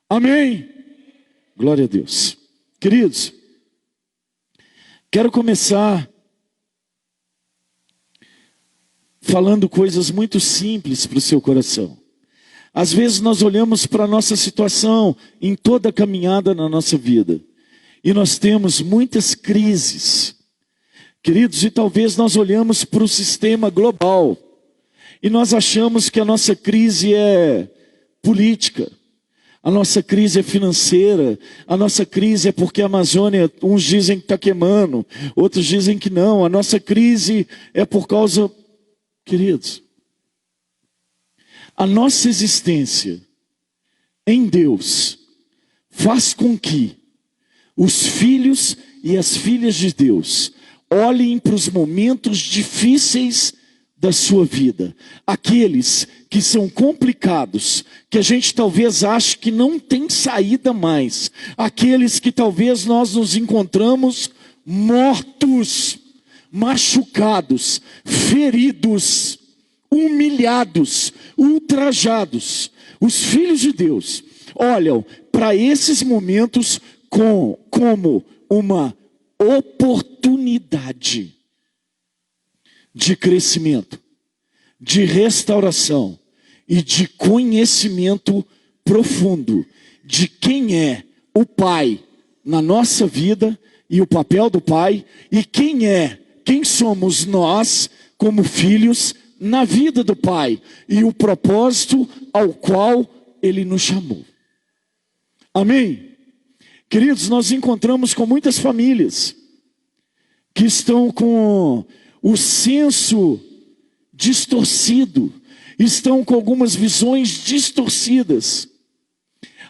Amém? Glória a Deus. Queridos, quero começar falando coisas muito simples para o seu coração. Às vezes nós olhamos para a nossa situação em toda a caminhada na nossa vida. E nós temos muitas crises. Queridos, e talvez nós olhamos para o sistema global. E nós achamos que a nossa crise é política. A nossa crise é financeira. A nossa crise é porque a Amazônia, uns dizem que está queimando. Outros dizem que não. A nossa crise é por causa... Queridos, a nossa existência em Deus faz com que os filhos e as filhas de Deus olhem para os momentos difíceis da sua vida. Aqueles que são complicados, que a gente talvez ache que não tem saída mais. Aqueles que talvez nós nos encontramos mortos, machucados, feridos, humilhados, ultrajados. Os filhos de Deus olham para esses momentos como uma oportunidade de crescimento, de restauração e de conhecimento profundo de quem é o Pai na nossa vida e o papel do Pai, e quem somos nós como filhos na vida do Pai e o propósito ao qual Ele nos chamou. Amém? Queridos, nós encontramos com muitas famílias que estão com o senso distorcido, estão com algumas visões distorcidas.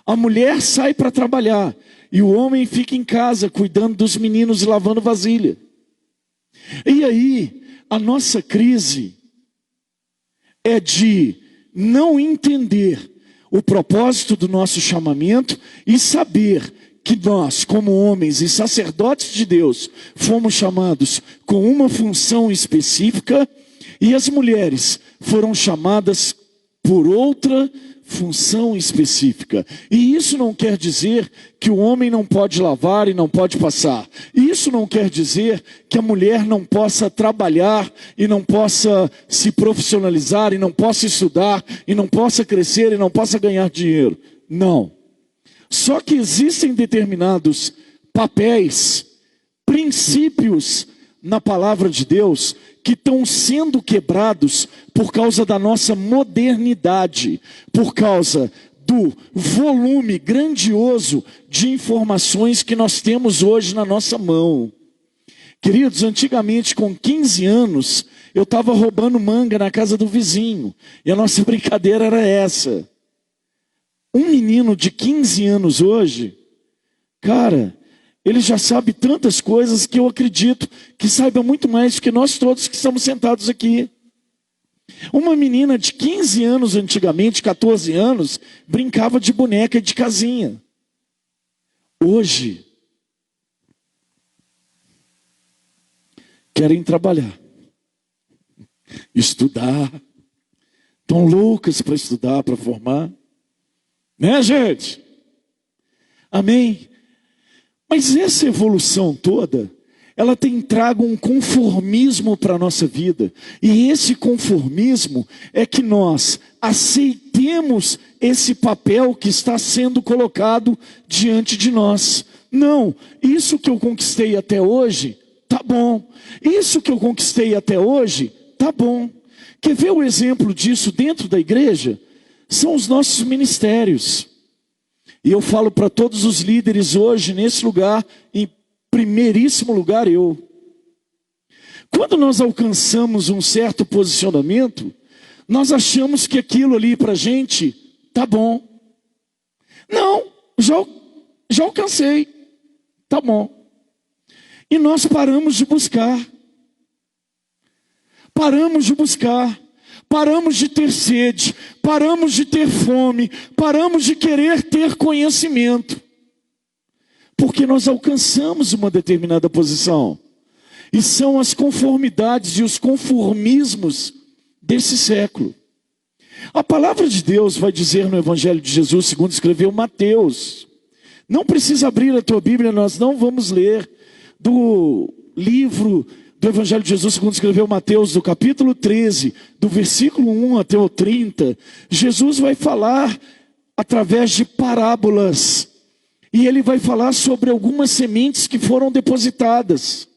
A mulher sai para trabalhar e o homem fica em casa cuidando dos meninos e lavando vasilha. E aí, a nossa crise é de não entender o propósito do nosso chamamento e saber que nós, como homens e sacerdotes de Deus, fomos chamados com uma função específica e as mulheres foram chamadas por outra função específica. E isso não quer dizer que o homem não pode lavar e não pode passar. Isso não quer dizer que a mulher não possa trabalhar e não possa se profissionalizar e não possa estudar e não possa crescer e não possa ganhar dinheiro. Não. Só que existem determinados papéis, princípios na palavra de Deus que estão sendo quebrados por causa da nossa modernidade, por causa do volume grandioso de informações que nós temos hoje na nossa mão. Queridos, antigamente com 15 anos, eu estava roubando manga na casa do vizinho, e a nossa brincadeira era essa. Um menino de 15 anos hoje, cara, ele já sabe tantas coisas que eu acredito que saiba muito mais do que nós todos que estamos sentados aqui. Uma menina de 15 anos antigamente, 14 anos, brincava de boneca de casinha. Hoje, querem trabalhar, estudar, estão loucas para estudar, para formar. Né, gente? Amém? Mas essa evolução toda, ela tem trago um conformismo para a nossa vida. E esse conformismo é que nós aceitemos esse papel que está sendo colocado diante de nós. Não, isso que eu conquistei até hoje, tá bom. Isso que eu conquistei até hoje, tá bom. Quer ver o exemplo disso dentro da igreja? São os nossos ministérios. E eu falo para todos os líderes hoje, nesse lugar, em primeiríssimo lugar eu. Quando nós alcançamos um certo posicionamento, nós achamos que aquilo ali para a gente tá bom. Não, já alcancei, tá bom. E nós paramos de buscar. Paramos de buscar. Paramos de ter sede, paramos de ter fome, paramos de querer ter conhecimento. Porque nós alcançamos uma determinada posição. E são as conformidades e os conformismos desse século. A palavra de Deus vai dizer no Evangelho de Jesus, segundo escreveu Mateus. Não precisa abrir a tua Bíblia, nós não vamos ler do livro do Evangelho de Jesus, segundo escreveu Mateus, do capítulo 13, do versículo 1 até o 30. Jesus vai falar através de parábolas. E ele vai falar sobre algumas sementes que foram depositadas.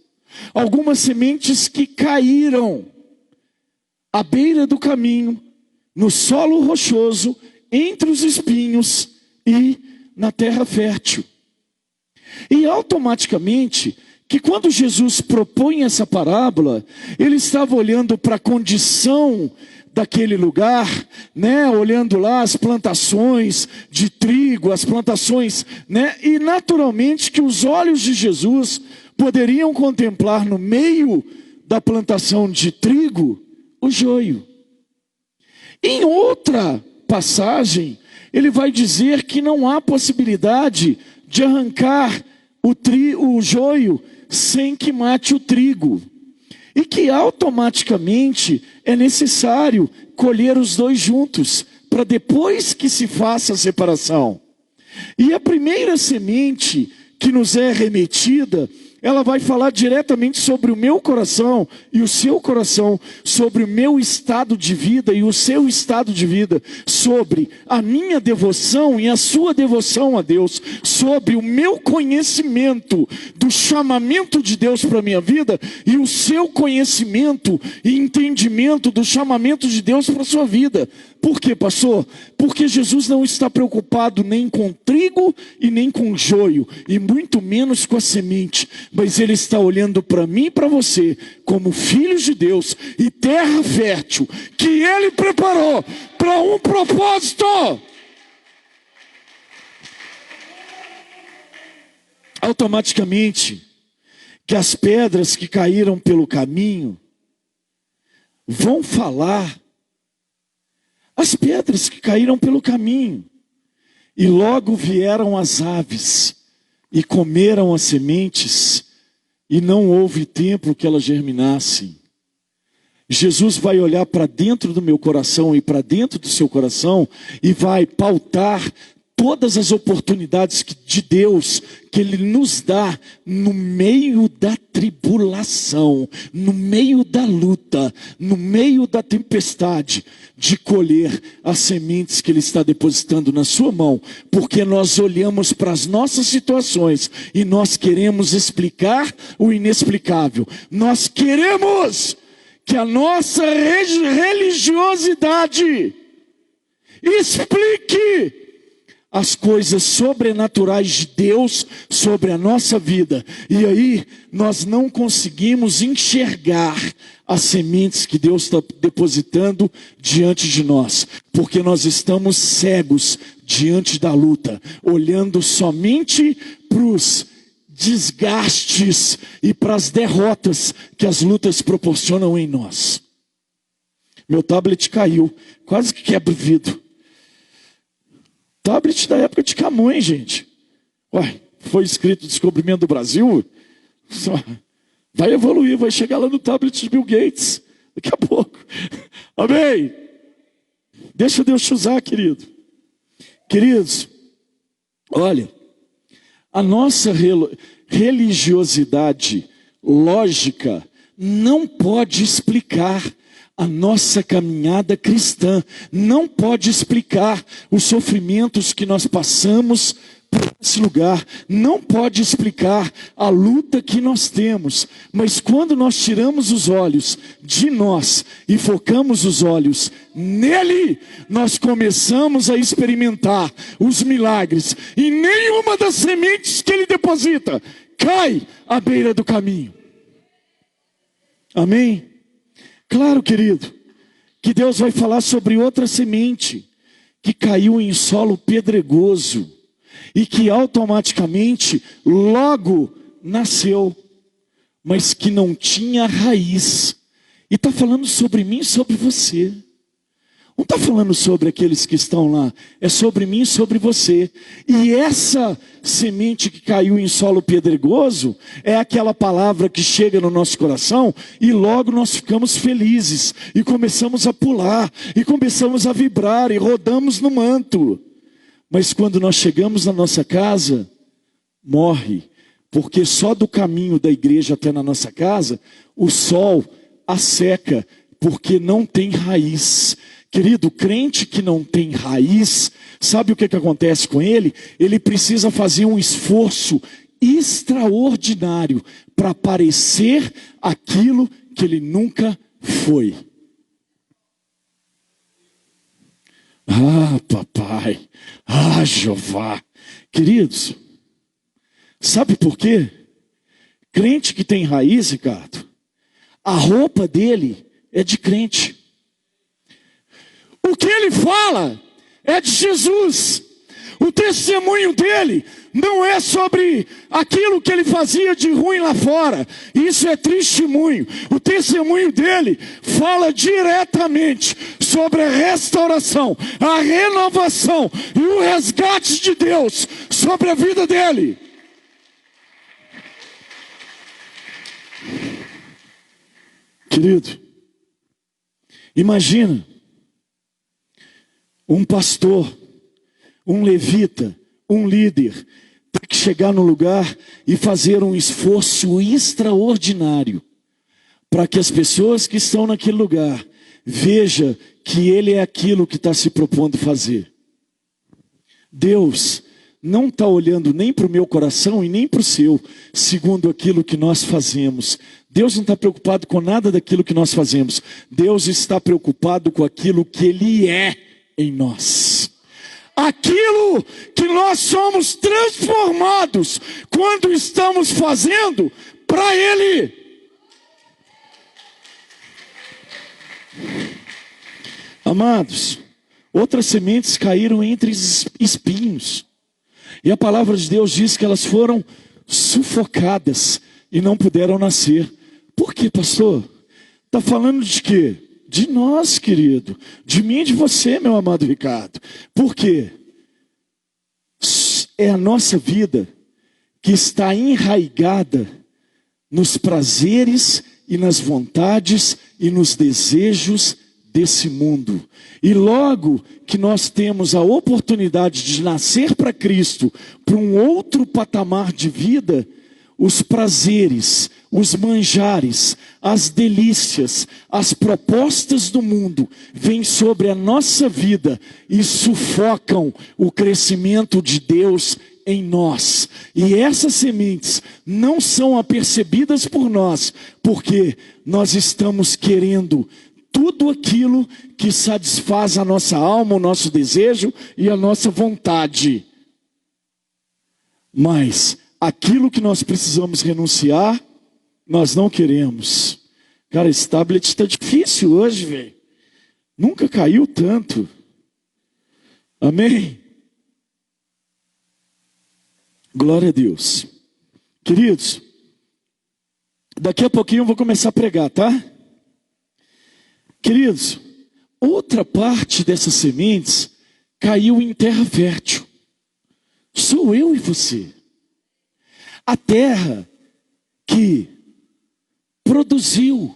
Algumas sementes que caíram à beira do caminho, no solo rochoso, entre os espinhos e na terra fértil. E automaticamente, que quando Jesus propõe essa parábola, ele estava olhando para a condição daquele lugar, né? Olhando lá as plantações de trigo, as plantações, né? E naturalmente que os olhos de Jesus poderiam contemplar no meio da plantação de trigo o joio. Em outra passagem, ele vai dizer que não há possibilidade de arrancar o joio sem que mate o trigo. E que automaticamente é necessário colher os dois juntos, para depois que se faça a separação. E a primeira semente que nos é remetida, ela vai falar diretamente sobre o meu coração e o seu coração, sobre o meu estado de vida e o seu estado de vida, sobre a minha devoção e a sua devoção a Deus, sobre o meu conhecimento do chamamento de Deus para a minha vida e o seu conhecimento e entendimento do chamamento de Deus para a sua vida. Por quê, pastor? Porque Jesus não está preocupado nem com trigo e nem com joio, e muito menos com a semente, mas Ele está olhando para mim e para você, como filhos de Deus e terra fértil, que Ele preparou para um propósito. Automaticamente, que as pedras que caíram pelo caminho vão falar. As pedras que caíram pelo caminho, e logo vieram as aves, e comeram as sementes, e não houve tempo que elas germinassem. Jesus vai olhar para dentro do meu coração e para dentro do seu coração, e vai pautar todas as oportunidades de Deus que Ele nos dá no meio da tribulação, no meio da luta, no meio da tempestade, de colher as sementes que Ele está depositando na sua mão, porque nós olhamos para as nossas situações e nós queremos explicar o inexplicável. Nós queremos que a nossa religiosidade explique as coisas sobrenaturais de Deus sobre a nossa vida. E aí nós não conseguimos enxergar as sementes que Deus está depositando diante de nós, porque nós estamos cegos diante da luta, olhando somente para os desgastes e para as derrotas que as lutas proporcionam em nós. Meu tablet caiu, quase que quebra o vidro. Tablet da época de Camões, gente. Ué, foi escrito Descobrimento do Brasil. Vai evoluir, vai chegar lá no tablet de Bill Gates. Daqui a pouco. Amém? Deixa Deus te usar, querido. Queridos, olha, a nossa religiosidade lógica não pode explicar a nossa caminhada cristã, não pode explicar os sofrimentos que nós passamos por esse lugar, não pode explicar a luta que nós temos, mas quando nós tiramos os olhos de nós e focamos os olhos nele, nós começamos a experimentar os milagres, e nenhuma das sementes que ele deposita cai à beira do caminho. Amém? Claro, querido, que Deus vai falar sobre outra semente que caiu em solo pedregoso e que automaticamente logo nasceu, mas que não tinha raiz. E está falando sobre mim e sobre você. Não está falando sobre aqueles que estão lá, é sobre mim e sobre você. E essa semente que caiu em solo pedregoso é aquela palavra que chega no nosso coração e logo nós ficamos felizes e começamos a pular e começamos a vibrar e rodamos no manto. Mas quando nós chegamos na nossa casa, morre, porque só do caminho da igreja até na nossa casa, o sol a seca, porque não tem raiz. Querido, crente que não tem raiz, sabe o que acontece com ele? Ele precisa fazer um esforço extraordinário para parecer aquilo que ele nunca foi. Ah, papai, ah, Jeová. Queridos, sabe por quê? Crente que tem raiz, Ricardo, a roupa dele é de crente. O que ele fala é de Jesus. O testemunho dele não é sobre aquilo que ele fazia de ruim lá fora. Isso é testemunho. O testemunho dele fala diretamente sobre a restauração, a renovação e o resgate de Deus sobre a vida dele. Querido, imagina um pastor, um levita, um líder, ter que chegar no lugar e fazer um esforço extraordinário para que as pessoas que estão naquele lugar vejam que ele é aquilo que está se propondo fazer. Deus não está olhando nem para o meu coração e nem para o seu, segundo aquilo que nós fazemos. Deus não está preocupado com nada daquilo que nós fazemos. Deus está preocupado com aquilo que Ele é em nós. Aquilo que nós somos transformados quando estamos fazendo para Ele. Amados, outras sementes caíram entre espinhos. E a palavra de Deus diz que elas foram sufocadas e não puderam nascer. Por quê, pastor? Está falando de quê? De nós, querido. De mim e de você, meu amado Ricardo. Por quê? É a nossa vida que está enraigada nos prazeres e nas vontades e nos desejos desse mundo. E logo que nós temos a oportunidade de nascer para Cristo, para um outro patamar de vida, os prazeres, os manjares, as delícias, as propostas do mundo vêm sobre a nossa vida e sufocam o crescimento de Deus em nós. E essas sementes não são apercebidas por nós, porque nós estamos querendo tudo aquilo que satisfaz a nossa alma, o nosso desejo e a nossa vontade. Mas aquilo que nós precisamos renunciar, nós não queremos. Cara, esse tablet está difícil hoje, velho. Nunca caiu tanto. Amém? Glória a Deus. Queridos, daqui a pouquinho eu vou começar a pregar, tá? Queridos, outra parte dessas sementes caiu em terra fértil. Sou eu e você. A terra que produziu,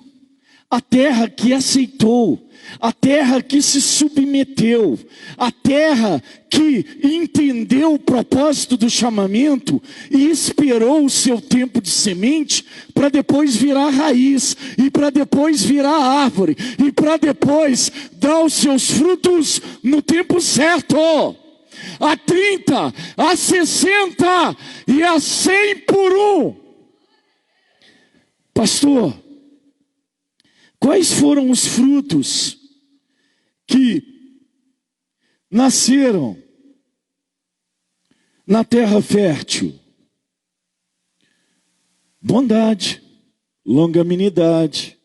a terra que aceitou, a terra que se submeteu, a terra que entendeu o propósito do chamamento e esperou o seu tempo de semente para depois virar raiz, e para depois virar árvore, e para depois dar os seus frutos no tempo certo. A 30, a 60 e a 100 por um. Pastor, quais foram os frutos que nasceram na terra fértil? Bondade, longanimidade,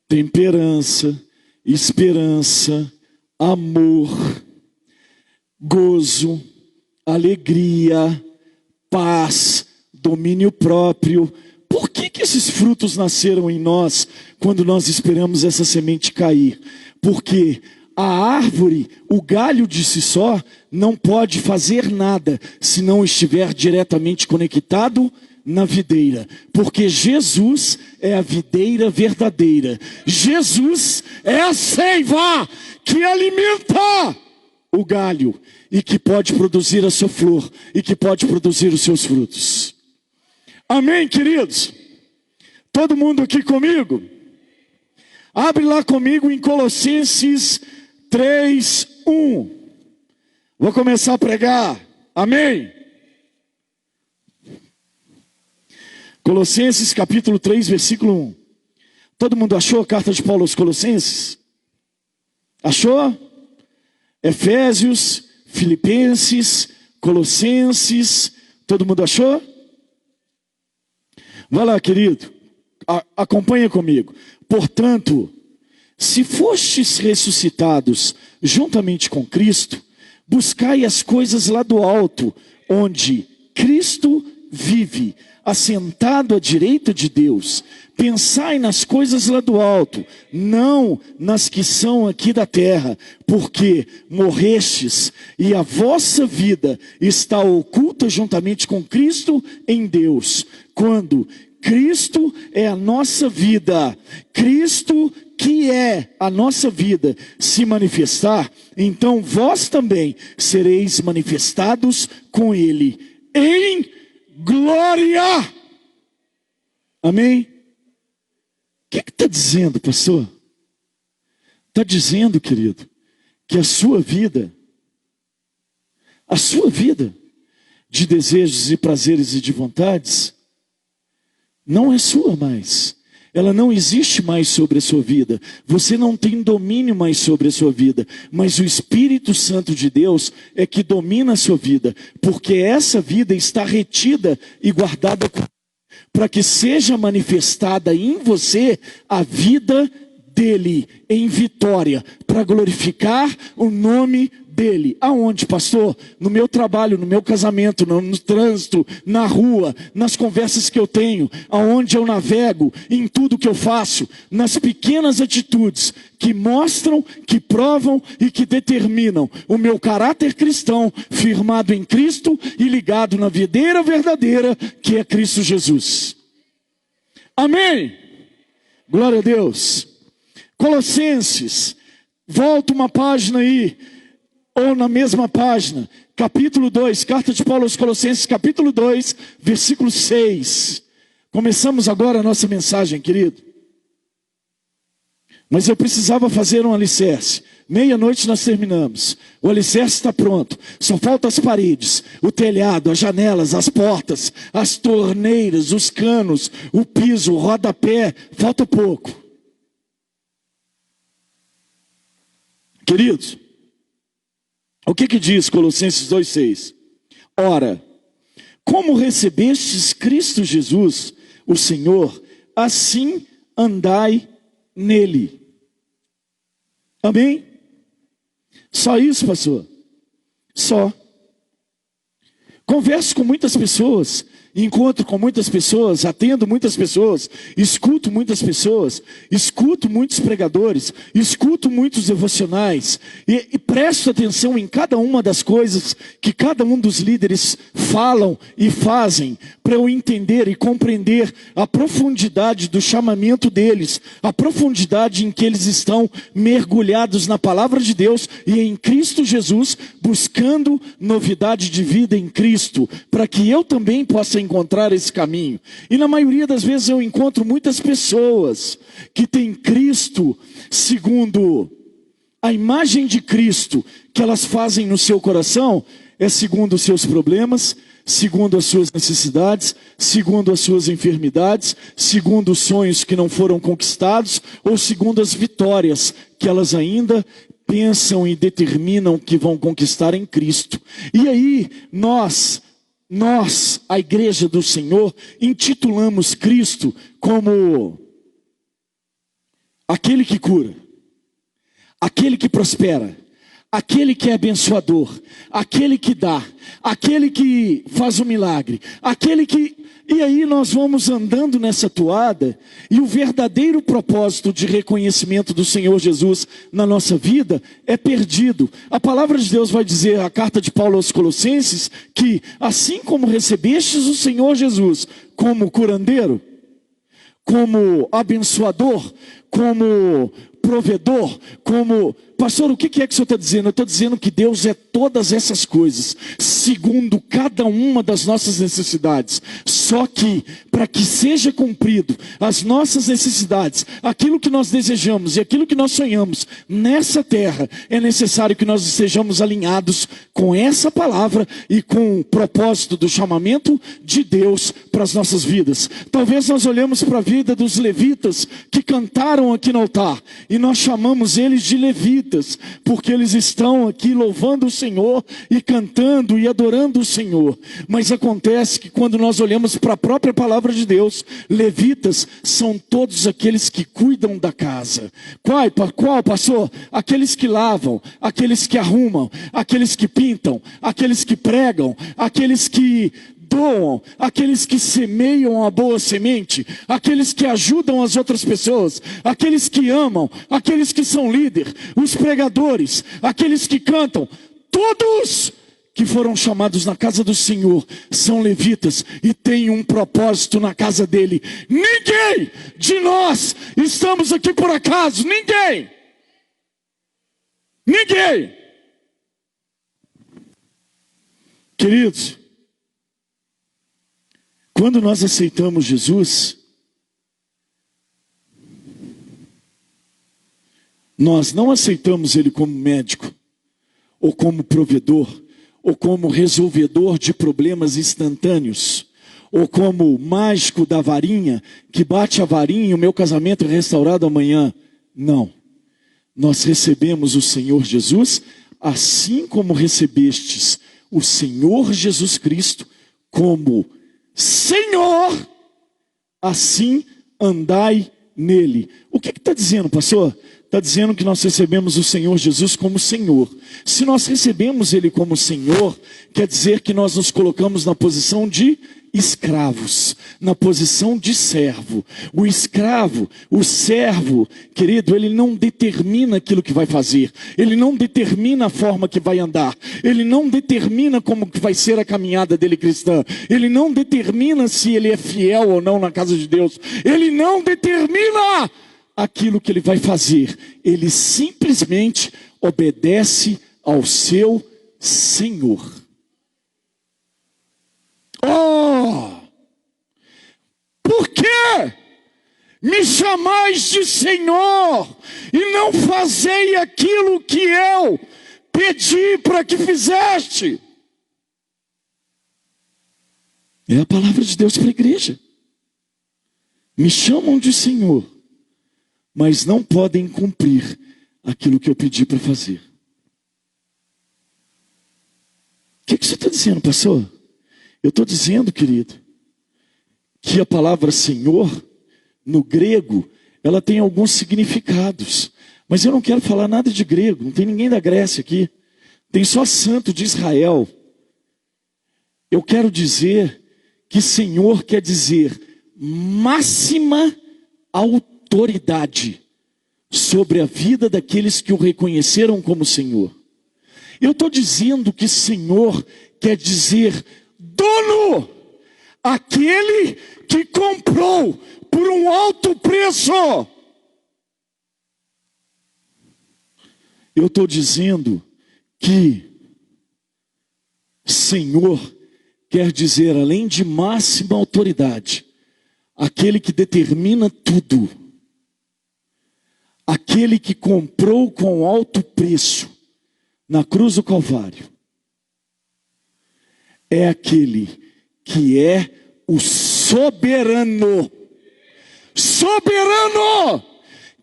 temperança, esperança, amor, gozo, alegria, paz, domínio próprio. Por que esses frutos nasceram em nós quando nós esperamos essa semente cair? Porque a árvore, o galho de si só, não pode fazer nada se não estiver diretamente conectado na videira, porque Jesus é a videira verdadeira. Jesus é a seiva que alimenta o galho e que pode produzir a sua flor e que pode produzir os seus frutos. Amém, queridos? Todo mundo aqui comigo? Abre lá comigo em Colossenses 3:1. Vou começar a pregar. Amém? Colossenses capítulo 3, versículo 1. Todo mundo achou a carta de Paulo aos Colossenses? Achou? Efésios, Filipenses, Colossenses, todo mundo achou? Vai lá, querido, acompanha comigo. Portanto, se fostes ressuscitados juntamente com Cristo, buscai as coisas lá do alto, onde Cristo vive, assentado à direita de Deus. Pensai nas coisas lá do alto, não nas que são aqui da terra, porque morrestes e a vossa vida está oculta juntamente com Cristo em Deus. Quando Cristo é a nossa vida, Cristo que é a nossa vida se manifestar, então vós também sereis manifestados com Ele em glória. Amém? O que está dizendo, pastor? Está dizendo, querido, que a sua vida de desejos e prazeres e de vontades, não é sua mais. Ela não existe mais sobre a sua vida. Você não tem domínio mais sobre a sua vida. Mas o Espírito Santo de Deus é que domina a sua vida. Porque essa vida está retida e guardada para que seja manifestada em você a vida dele em vitória, para glorificar o nome dele. Aonde, pastor? No meu trabalho, no meu casamento, no trânsito, na rua, nas conversas que eu tenho, aonde eu navego, em tudo que eu faço, nas pequenas atitudes que mostram, que provam e que determinam o meu caráter cristão, firmado em Cristo e ligado na videira verdadeira, que é Cristo Jesus. Amém? Glória a Deus. Colossenses, volta uma página aí, ou na mesma página, capítulo 2, carta de Paulo aos Colossenses, capítulo 2, versículo 6. Começamos agora a nossa mensagem, querido. Mas eu precisava fazer um alicerce. Meia-noite nós terminamos. O alicerce está pronto. Só faltam as paredes, o telhado, as janelas, as portas, as torneiras, os canos, o piso, o rodapé. Falta pouco. Queridos, o que diz Colossenses 2,6? Ora, como recebestes Cristo Jesus, o Senhor, assim andai nele. Amém? Só isso, pastor? Só. Converso com muitas pessoas, encontro com muitas pessoas, atendo muitas pessoas, escuto muitas pessoas, escuto muitos pregadores, escuto muitos devocionais e presto atenção em cada uma das coisas que cada um dos líderes falam e fazem, para eu entender e compreender a profundidade do chamamento deles, a profundidade em que eles estão mergulhados na palavra de Deus e em Cristo Jesus, buscando novidade de vida em Cristo, para que eu também possa encontrar esse caminho. E na maioria das vezes eu encontro muitas pessoas que têm Cristo segundo a imagem de Cristo que elas fazem no seu coração, é segundo os seus problemas, segundo as suas necessidades, segundo as suas enfermidades, segundo os sonhos que não foram conquistados, ou segundo as vitórias que elas ainda pensam e determinam que vão conquistar em Cristo. E aí nós, a igreja do Senhor, intitulamos Cristo como aquele que cura, aquele que prospera, aquele que é abençoador, aquele que dá, aquele que faz o milagre, aquele que... E aí nós vamos andando nessa toada, e o verdadeiro propósito de reconhecimento do Senhor Jesus na nossa vida é perdido. A palavra de Deus vai dizer, a carta de Paulo aos Colossenses, que assim como recebestes o Senhor Jesus como curandeiro, como abençoador, como provedor, como... Pastor, o que é que o senhor está dizendo? Eu estou dizendo que Deus é todas essas coisas, segundo cada uma das nossas necessidades. Só que, para que seja cumprido as nossas necessidades, aquilo que nós desejamos e aquilo que nós sonhamos nessa terra, é necessário que nós estejamos alinhados com essa palavra e com o propósito do chamamento de Deus para as nossas vidas. Talvez nós olhemos para a vida dos levitas que cantaram aqui no altar, e nós chamamos eles de levitas, porque eles estão aqui louvando o Senhor e cantando e adorando o Senhor. Mas acontece que quando nós olhamos para a própria palavra de Deus, levitas são todos aqueles que cuidam da casa. Qual, pastor? Aqueles que lavam, aqueles que arrumam, aqueles que pintam, aqueles que pregam, aqueles que doam, aqueles que semeiam a boa semente, aqueles que ajudam as outras pessoas, aqueles que amam, aqueles que são líderes, os pregadores, aqueles que cantam, todos que foram chamados na casa do Senhor são levitas e têm um propósito na casa dele. Ninguém de nós estamos aqui por acaso, ninguém. Queridos, quando nós aceitamos Jesus, nós não aceitamos Ele como médico, ou como provedor, ou como resolvedor de problemas instantâneos, ou como mágico da varinha, que bate a varinha e o meu casamento é restaurado amanhã. Não. Nós recebemos o Senhor Jesus, assim como recebestes o Senhor Jesus Cristo como Senhor, assim andai nele. O que está dizendo, pastor? Está dizendo que nós recebemos o Senhor Jesus como Senhor. Se nós recebemos Ele como Senhor, quer dizer que nós nos colocamos na posição de escravos, na posição de servo. O escravo, o servo, querido, ele não determina aquilo que vai fazer, ele não determina a forma que vai andar, ele não determina como que vai ser a caminhada dele cristã, ele não determina se ele é fiel ou não na casa de Deus, ele não determina aquilo que ele vai fazer, ele simplesmente obedece ao seu Senhor. Oh! Por que me chamais de Senhor e não fazei aquilo que eu pedi para que fizeste? É a palavra de Deus para a igreja. Me chamam de Senhor, mas não podem cumprir aquilo que eu pedi para fazer. O que você está dizendo, pastor? Eu estou dizendo, querido, que a palavra Senhor, no grego, ela tem alguns significados. Mas eu não quero falar nada de grego, não tem ninguém da Grécia aqui. Tem só santo de Israel. Eu quero dizer que Senhor quer dizer máxima autoridade sobre a vida daqueles que o reconheceram como Senhor. Eu estou dizendo que Senhor quer dizer dono, aquele que comprou por um alto preço. Eu estou dizendo que Senhor quer dizer, além de máxima autoridade, aquele que determina tudo, aquele que comprou com alto preço na cruz do Calvário, é aquele que é o soberano. Soberano!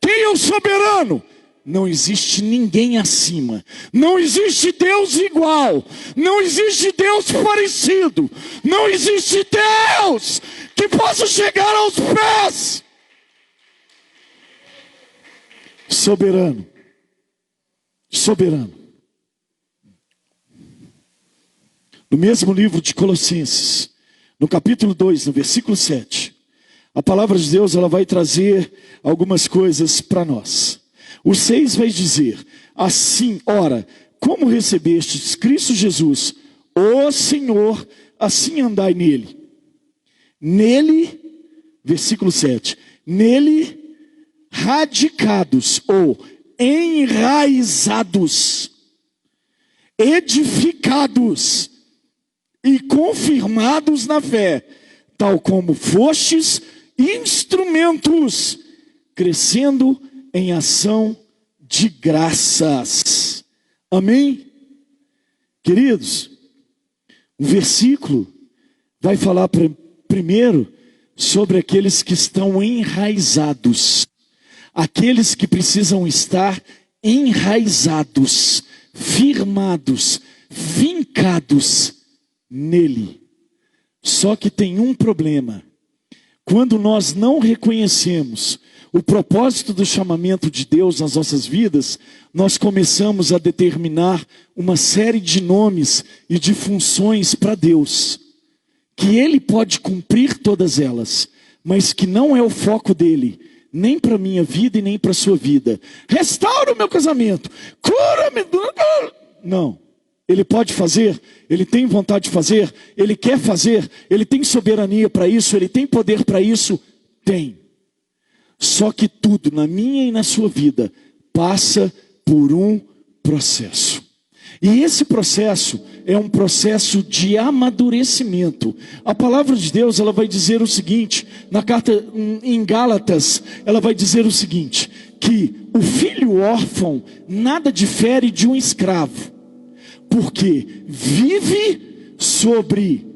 Quem é o soberano? Não existe ninguém acima, não existe Deus igual, não existe Deus parecido, não existe Deus que possa chegar aos pés. Soberano, soberano. No mesmo livro de Colossenses, no capítulo 2, no versículo 7, a palavra de Deus ela vai trazer algumas coisas para nós. O 6 vai dizer: assim, ora, como recebestes Cristo Jesus, o Senhor, assim andai nele. Nele, versículo 7, nele radicados ou enraizados, edificados e confirmados na fé, tal como fostes instrumentos, crescendo em ação de graças. Amém? Queridos, o versículo vai falar primeiro sobre aqueles que estão enraizados, aqueles que precisam estar enraizados, firmados, fincados nele. Só que tem um problema: quando nós não reconhecemos o propósito do chamamento de Deus nas nossas vidas, nós começamos a determinar uma série de nomes e de funções para Deus, que Ele pode cumprir todas elas, mas que não é o foco dele, nem para a minha vida e nem para a sua vida. Restaura o meu casamento, cura-me. Não. Ele pode fazer, ele tem vontade de fazer, ele quer fazer, ele tem soberania para isso, ele tem poder para isso, tem. Só que tudo na minha e na sua vida passa por um processo. E esse processo é um processo de amadurecimento. A palavra de Deus ela vai dizer o seguinte, na carta em Gálatas, ela vai dizer o seguinte, que o filho órfão nada difere de um escravo, porque vive sobre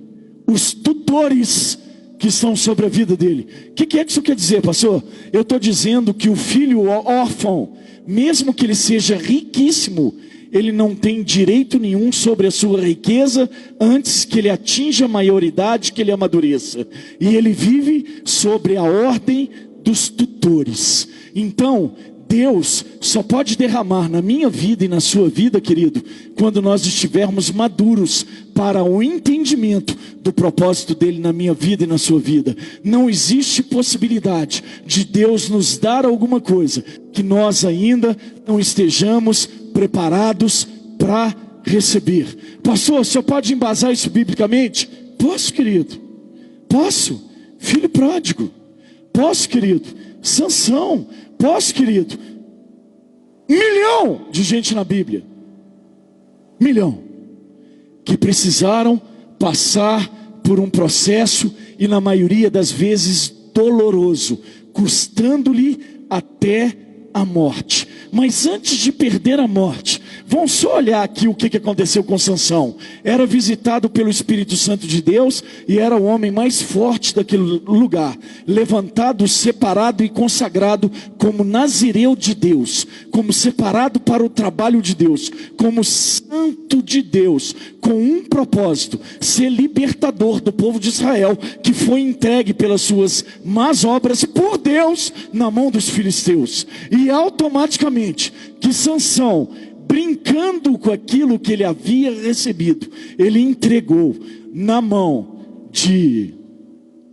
os tutores que estão sobre a vida dele. O que é que isso quer dizer, pastor? Eu estou dizendo que o filho órfão, mesmo que ele seja riquíssimo, ele não tem direito nenhum sobre a sua riqueza antes que ele atinja a maioridade, que ele amadureça. E ele vive sobre a ordem dos tutores. Então, Deus só pode derramar na minha vida e na sua vida, querido, quando nós estivermos maduros para o entendimento do propósito dele na minha vida e na sua vida. Não existe possibilidade de Deus nos dar alguma coisa que nós ainda não estejamos preparados para receber. Pastor, o senhor pode embasar isso biblicamente? Posso, querido. Posso. Filho pródigo. Posso, querido. Sansão. Posso, querido. 1 milhão de gente na Bíblia. 1 milhão. Que precisaram passar por um processo e na maioria das vezes doloroso, custando-lhe até a morte. Mas antes de perder a morte, vamos só olhar aqui o que aconteceu com Sansão. Era visitado pelo Espírito Santo de Deus e era o homem mais forte daquele lugar, levantado, separado e consagrado como nazireu de Deus, como separado para o trabalho de Deus, como santo de Deus, com um propósito: ser libertador do povo de Israel, que foi entregue pelas suas más obras por Deus na mão dos filisteus. E automaticamente que Sansão, brincando com aquilo que ele havia recebido, ele entregou na mão de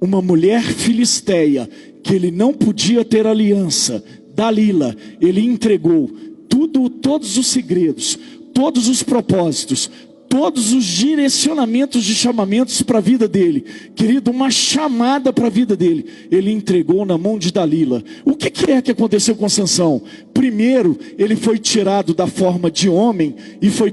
uma mulher filisteia, que ele não podia ter aliança, Dalila. Ele entregou todos os segredos, todos os propósitos, todos os direcionamentos de chamamentos para a vida dele, querido, uma chamada para a vida dele, ele entregou na mão de Dalila. O que é que aconteceu com Sansão? Primeiro, ele foi tirado da forma de homem e foi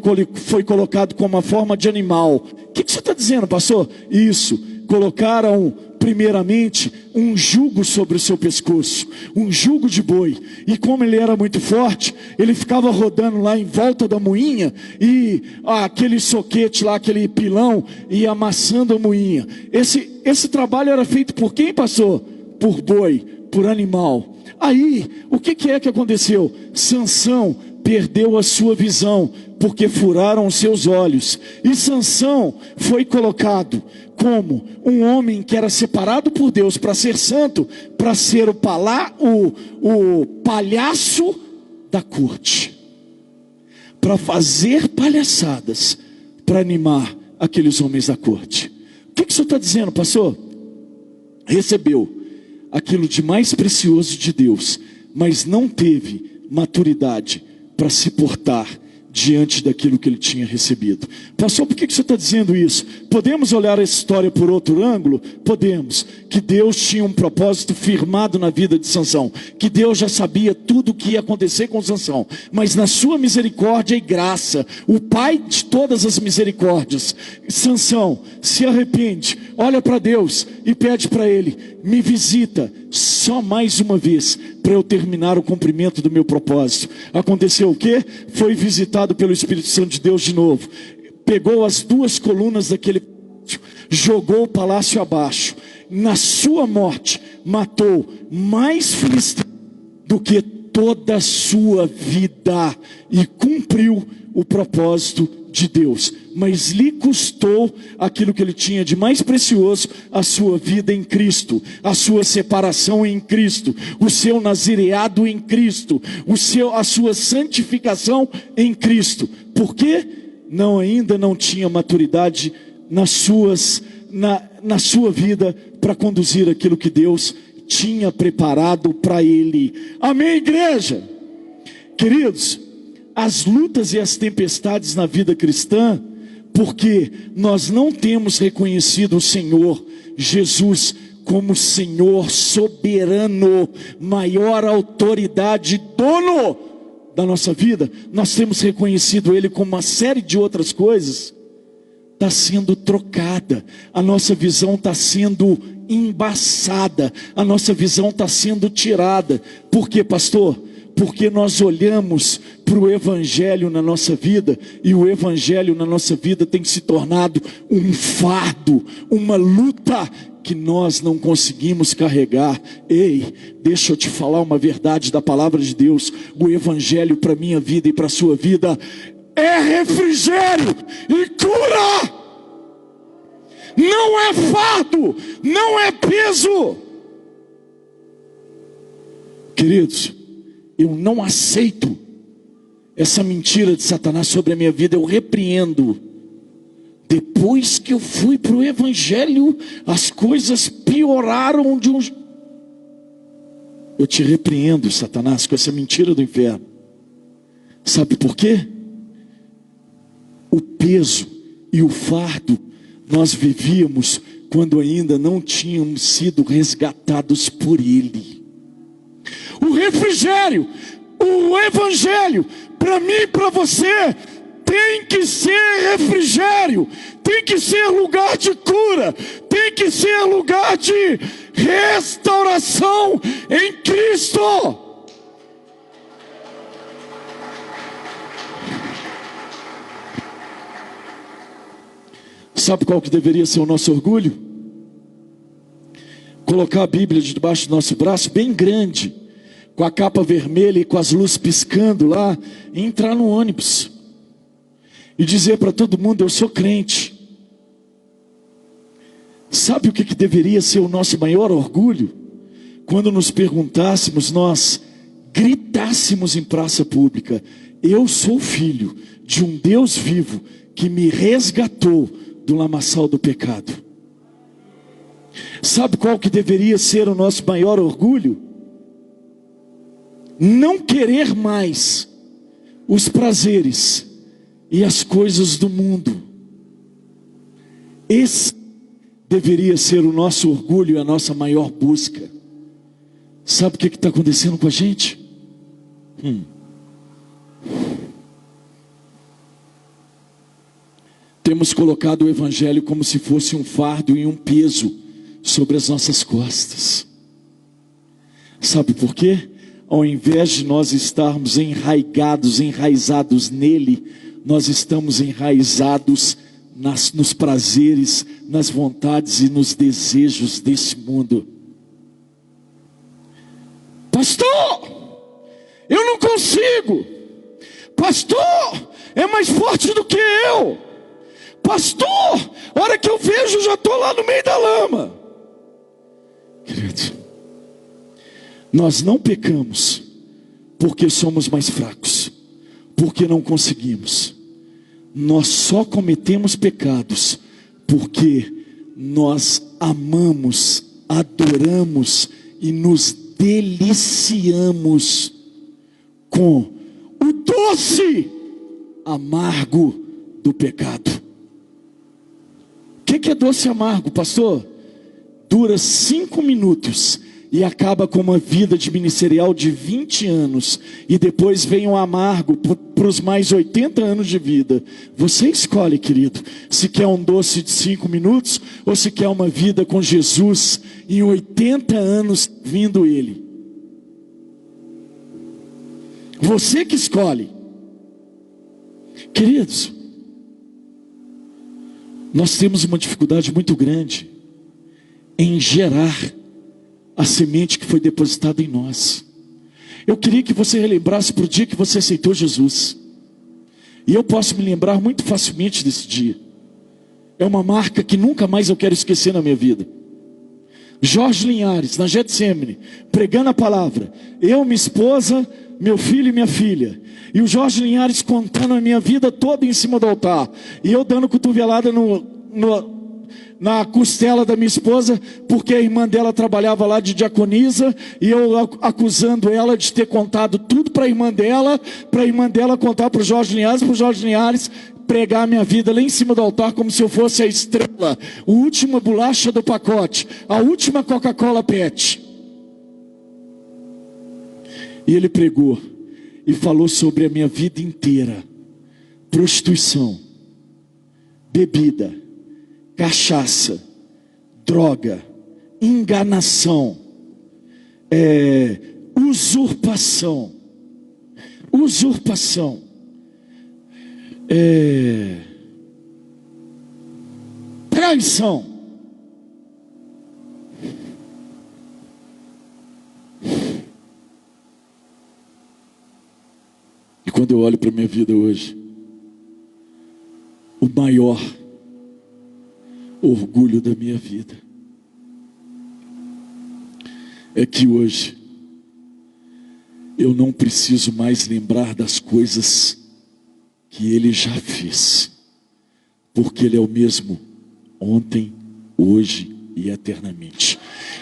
colocado com uma forma de animal. O que você está dizendo, pastor? Isso, colocaram primeiramente um jugo sobre o seu pescoço, um jugo de boi, e como ele era muito forte, ele ficava rodando lá em volta da moinha, e aquele soquete lá, aquele pilão, ia amassando a moinha. Esse trabalho era feito por quem, pastor? Por boi, por animal. Aí, o que é que aconteceu? Sansão perdeu a sua visão, porque furaram os seus olhos, e Sansão foi colocado como um homem que era separado por Deus para ser santo, para ser o palhaço da corte, para fazer palhaçadas, para animar aqueles homens da corte. O que o senhor está dizendo, pastor? Recebeu aquilo de mais precioso de Deus, mas não teve maturidade para se portar diante daquilo que ele tinha recebido. Pastor, por que o senhor está dizendo isso? Podemos olhar a história por outro ângulo? Podemos. Que Deus tinha um propósito firmado na vida de Sansão, que Deus já sabia tudo o que ia acontecer com Sansão, mas na sua misericórdia e graça, o Pai de todas as misericórdias, Sansão se arrepende, olha para Deus e pede para Ele: me visita só mais uma vez, para eu terminar o cumprimento do meu propósito. Aconteceu o quê? Foi visitado pelo Espírito Santo de Deus de novo, pegou as duas colunas daquele palácio, jogou o palácio abaixo. Na sua morte, matou mais filisteus do que toda a sua vida, e cumpriu o propósito de Deus, mas lhe custou aquilo que ele tinha de mais precioso: a sua vida em Cristo, a sua separação em Cristo, o seu nazireado em Cristo, a sua santificação em Cristo. Por quê? Ainda não tinha maturidade na sua vida para conduzir aquilo que Deus tinha preparado para ele. Amém, igreja? Queridos, as lutas e as tempestades na vida cristã, porque nós não temos reconhecido o Senhor Jesus como Senhor soberano, maior autoridade, dono da nossa vida. Nós temos reconhecido Ele como uma série de outras coisas. Está sendo trocada, a nossa visão está sendo embaçada, a nossa visão está sendo tirada. Por quê, pastor? Porque nós olhamos para o Evangelho na nossa vida, e o Evangelho na nossa vida tem se tornado um fardo, uma luta que nós não conseguimos carregar. Ei, deixa eu te falar uma verdade da palavra de Deus: o Evangelho para a minha vida e para a sua vida é refrigério e cura. Não é fardo, não é peso. Queridos, eu não aceito essa mentira de Satanás sobre a minha vida. Eu repreendo. Depois que eu fui para o Evangelho, as coisas pioraram de um... Eu te repreendo, Satanás, com essa mentira do inferno. Sabe por quê? O peso e o fardo nós vivíamos quando ainda não tínhamos sido resgatados por Ele. O refrigério, o Evangelho, para mim e para você, tem que ser refrigério, tem que ser lugar de cura, tem que ser lugar de restauração em Cristo. Sabe qual que deveria ser o nosso orgulho? Colocar a Bíblia debaixo do nosso braço, bem grande, com a capa vermelha e com as luzes piscando lá, e entrar no ônibus e dizer para todo mundo: eu sou crente. Sabe o que deveria ser o nosso maior orgulho? Quando nos perguntássemos, nós gritássemos em praça pública: eu sou filho de um Deus vivo que me resgatou do lamaçal do pecado. Sabe qual que deveria ser o nosso maior orgulho? Não querer mais os prazeres e as coisas do mundo. Esse deveria ser o nosso orgulho e a nossa maior busca. Sabe o que está acontecendo com a gente? Temos colocado o Evangelho como se fosse um fardo e um peso sobre as nossas costas. Sabe por quê? Ao invés de nós estarmos enraizados nele, nós estamos enraizados nos prazeres, nas vontades e nos desejos desse mundo. Pastor, eu não consigo. Pastor, é mais forte do que eu. Pastor, a hora que eu vejo, já estou lá no meio da lama. Querido, nós não pecamos porque somos mais fracos, porque não conseguimos. nós só cometemos pecados porque nós amamos, adoramos e nos deliciamos com o doce amargo do pecado. O que é doce amargo, pastor? Dura 5 minutos e acaba com uma vida de ministerial de 20 anos, e depois vem o amargo para os mais 80 anos de vida. Você escolhe, querido, se quer um doce de 5 minutos ou se quer uma vida com Jesus em 80 anos vindo Ele. Você que escolhe. Queridos, nós temos uma dificuldade muito grande em gerar a semente que foi depositada em nós. Eu queria que você relembrasse para o dia que você aceitou Jesus. E eu posso me lembrar muito facilmente desse dia. É uma marca que nunca mais eu quero esquecer na minha vida. Jorge Linhares, na Getsemane, pregando a palavra. Eu, minha esposa, meu filho e minha filha. E o Jorge Linhares contando a minha vida toda em cima do altar. E eu dando cotovelada na costela da minha esposa, porque a irmã dela trabalhava lá de diaconisa, e eu acusando ela de ter contado tudo para a irmã dela contar para o Jorge Linhares pregar a minha vida lá em cima do altar, como se eu fosse a estrela, a última bolacha do pacote, a última Coca-Cola PET. E ele pregou e falou sobre a minha vida inteira: prostituição, bebida, cachaça, droga, enganação, usurpação, traição. E quando eu olho para a minha vida hoje, o maior orgulho da minha vida é que hoje eu não preciso mais lembrar das coisas que Ele já fez, porque Ele é o mesmo ontem, hoje e eternamente.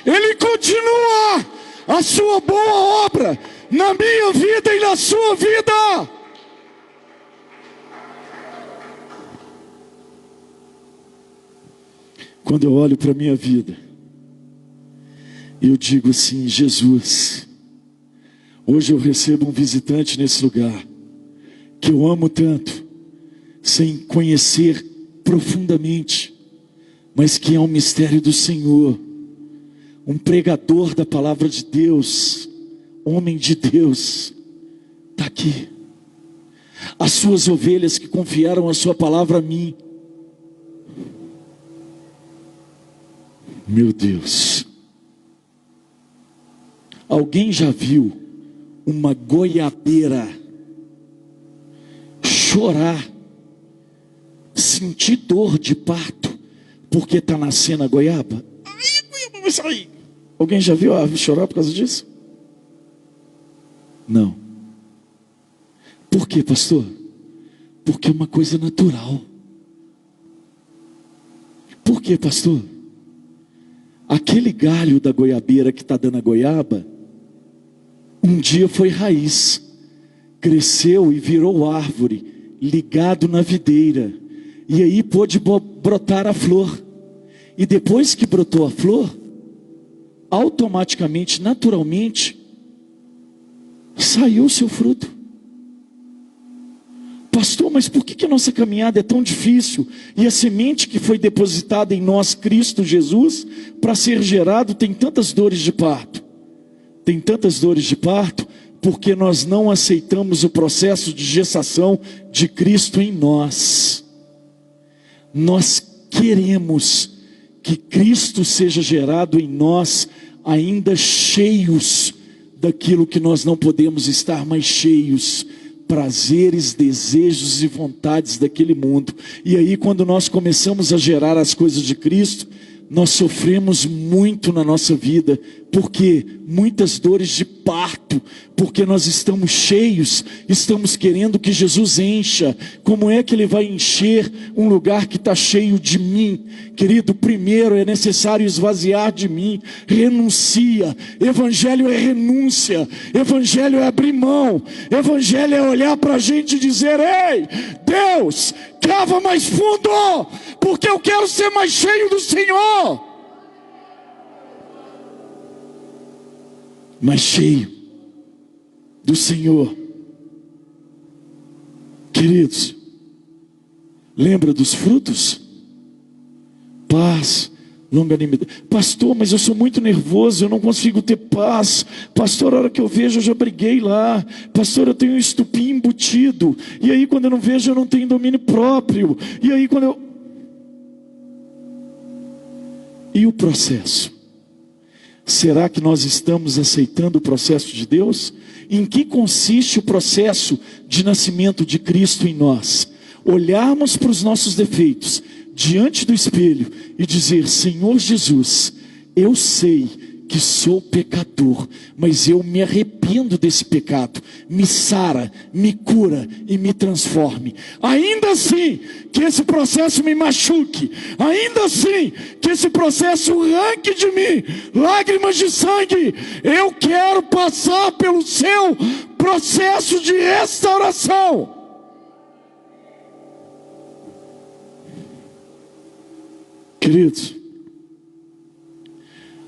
Ele continua a sua boa obra na minha vida e na sua vida. Quando eu olho para a minha vida, eu digo assim: Jesus, hoje eu recebo um visitante nesse lugar, que eu amo tanto, sem conhecer profundamente, mas que é um mistério do Senhor, um pregador da palavra de Deus, homem de Deus, está aqui. As suas ovelhas que confiaram a sua palavra a mim. Meu Deus, alguém já viu uma goiabeira chorar, sentir dor de parto, porque está nascendo a goiaba? Ai, a goiaba vai sair. Alguém já viu a árvore chorar por causa disso? Não. Por quê, pastor? Porque é uma coisa natural. Por quê, pastor? Aquele galho da goiabeira que está dando a goiaba, um dia foi raiz, cresceu e virou árvore, ligado na videira, e aí pôde brotar a flor. E depois que brotou a flor, automaticamente, naturalmente, saiu o seu fruto. Pastor, mas por que a nossa caminhada é tão difícil? E a semente que foi depositada em nós, Cristo Jesus, para ser gerado, tem tantas dores de parto. Tem tantas dores de parto, porque nós não aceitamos o processo de gestação de Cristo em nós. Nós queremos que Cristo seja gerado em nós, ainda cheios daquilo que nós não podemos estar mais cheios, prazeres, desejos e vontades daquele mundo. E aí, quando nós começamos a gerar as coisas de Cristo, nós sofremos muito na nossa vida, porque muitas dores de parto, porque nós estamos cheios, estamos querendo que Jesus encha. Como é que Ele vai encher um lugar que está cheio de mim? Querido, primeiro é necessário esvaziar de mim. Renuncia. Evangelho é renúncia, Evangelho é abrir mão, Evangelho é olhar para a gente e dizer: ei, Deus, cava mais fundo, porque eu quero ser mais cheio do Senhor. Mais cheio do Senhor. Queridos, lembra dos frutos? Paz, longanimidade. Pastor, mas eu sou muito nervoso, eu não consigo ter paz. Pastor, a hora que eu vejo, eu já briguei lá. Pastor, eu tenho um estupim embutido. E aí quando eu não vejo, eu não tenho domínio próprio. E aí quando eu... E o processo? Será que nós estamos aceitando o processo de Deus? Em que consiste o processo de nascimento de Cristo em nós? Olharmos para os nossos defeitos diante do espelho e dizer: Senhor Jesus, eu sei que sou pecador, mas eu me arrependo desse pecado. Me sara, me cura e me transforme. Ainda assim que esse processo me machuque, ainda assim que esse processo arranque de mim lágrimas de sangue, eu quero passar pelo seu processo de restauração. Queridos,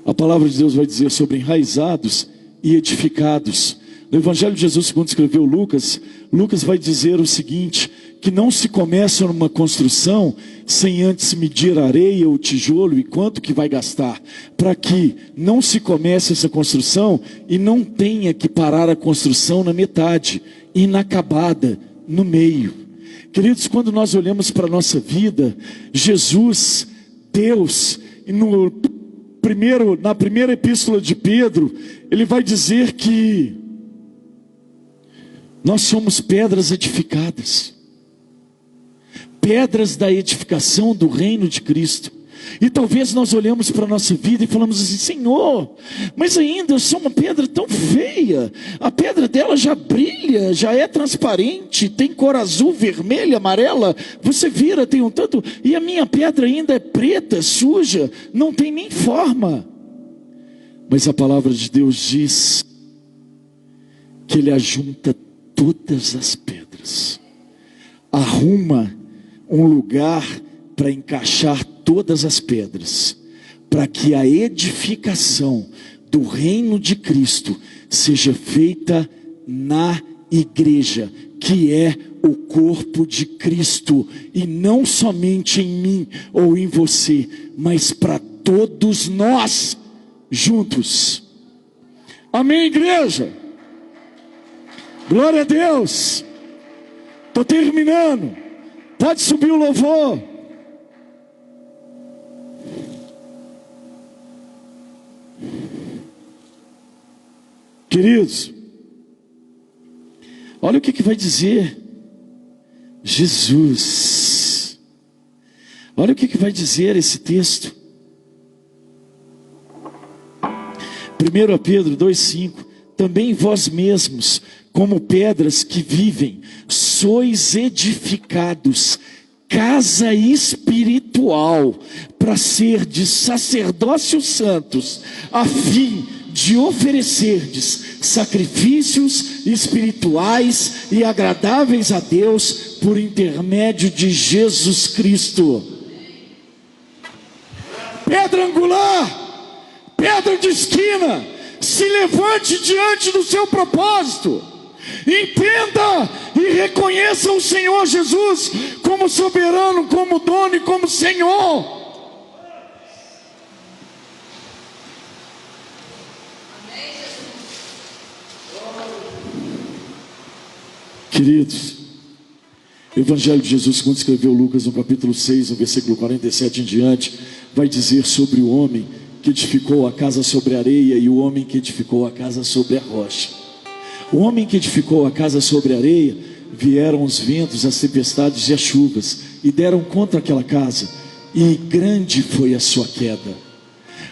a palavra de Deus vai dizer sobre enraizados e edificados. No Evangelho de Jesus, segundo escreveu Lucas, Lucas vai dizer o seguinte: que não se começa numa construção sem antes medir a areia, o tijolo e quanto que vai gastar, para que não se comece essa construção e não tenha que parar a construção na metade, inacabada, no meio. Queridos, quando nós olhamos para a nossa vida, Jesus, Deus, na primeira epístola de Pedro, ele vai dizer que nós somos pedras edificadas, pedras da edificação do reino de Cristo. E talvez nós olhamos para a nossa vida e falamos assim: Senhor, mas ainda eu sou uma pedra tão feia, a pedra dela já brilha, já é transparente, tem cor azul, vermelha, amarela, você vira, tem um tanto, e a minha pedra ainda é preta, suja, não tem nem forma. Mas a palavra de Deus diz que Ele ajunta todas as pedras, arruma um lugar para encaixar todas as pedras, para que a edificação do reino de Cristo seja feita na igreja, que é o corpo de Cristo, e não somente em mim ou em você, mas para todos nós juntos. Amém, igreja? Glória a Deus. Estou terminando. Pode subir o louvor. Queridos, olha o que vai dizer Jesus. Olha o que vai dizer esse texto. 1 Pedro 2,5: também vós mesmos, como pedras que vivem, sois edificados, casa espiritual, para ser de sacerdócios santos, a fim de oferecerdes sacrifícios espirituais e agradáveis a Deus, por intermédio de Jesus Cristo. Pedra angular, pedra de esquina, se levante diante do seu propósito. Entenda e reconheça o Senhor Jesus como soberano, como dono e como Senhor. Queridos, o Evangelho de Jesus, segundo escreveu Lucas, no capítulo 6, no versículo 47 em diante, vai dizer sobre o homem que edificou a casa sobre a areia e o homem que edificou a casa sobre a rocha. O homem que edificou a casa sobre a areia, vieram os ventos, as tempestades e as chuvas, e deram contra aquela casa, e grande foi a sua queda.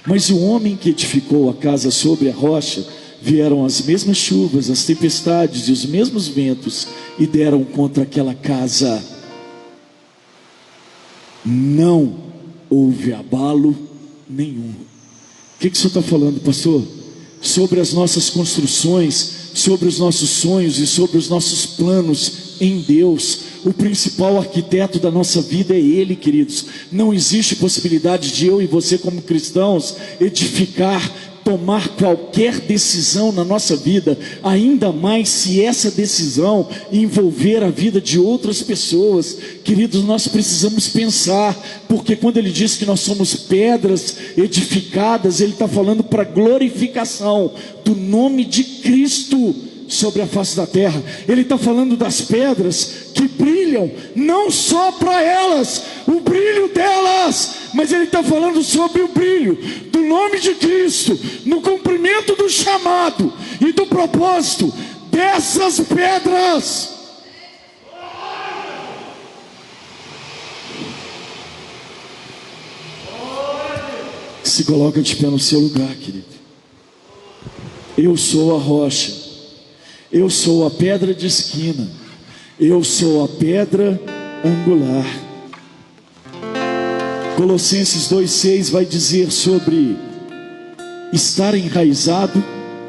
Mas o homem que edificou a casa sobre a rocha, vieram as mesmas chuvas, as tempestades e os mesmos ventos, e deram contra aquela casa. Não houve abalo nenhum. O que o senhor está falando, pastor? Sobre as nossas construções, sobre os nossos sonhos e sobre os nossos planos em Deus. O principal arquiteto da nossa vida é Ele, queridos. Não existe possibilidade de eu e você, como cristãos, edificar, tomar qualquer decisão na nossa vida, ainda mais se essa decisão envolver a vida de outras pessoas. Queridos, nós precisamos pensar, porque quando ele diz que nós somos pedras edificadas, ele está falando para glorificação do nome de Cristo sobre a face da terra. Ele está falando das pedras que brilham, não só para elas, o brilho delas, mas ele está falando sobre o brilho do nome de Cristo, no cumprimento do chamado e do propósito dessas pedras. Se coloca de pé no seu lugar, querido. Eu sou a rocha, eu sou a pedra de esquina, eu sou a pedra angular. Colossenses 2,6 vai dizer sobre estar enraizado,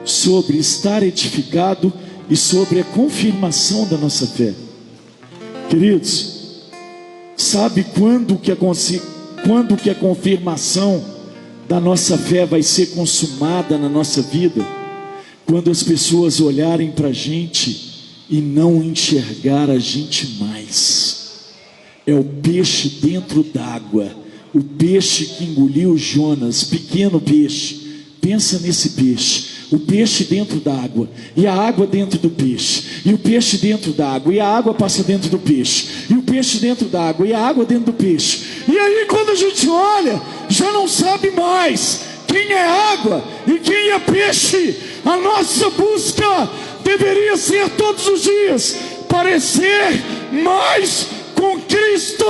sobre estar edificado e sobre a confirmação da nossa fé. Queridos, sabe quando que a confirmação da nossa fé vai ser consumada na nossa vida? Quando as pessoas olharem para a gente e não enxergar a gente mais. É o peixe dentro d'água, o peixe que engoliu Jonas, pequeno peixe. Pensa nesse peixe, o peixe dentro d'água, e a água dentro do peixe, e o peixe dentro d'água, e a água passa dentro do peixe, e o peixe dentro d'água, e a água dentro do peixe. E aí quando a gente olha, já não sabe mais quem é água e quem é peixe. A nossa busca deveria ser todos os dias parecer mais com Cristo.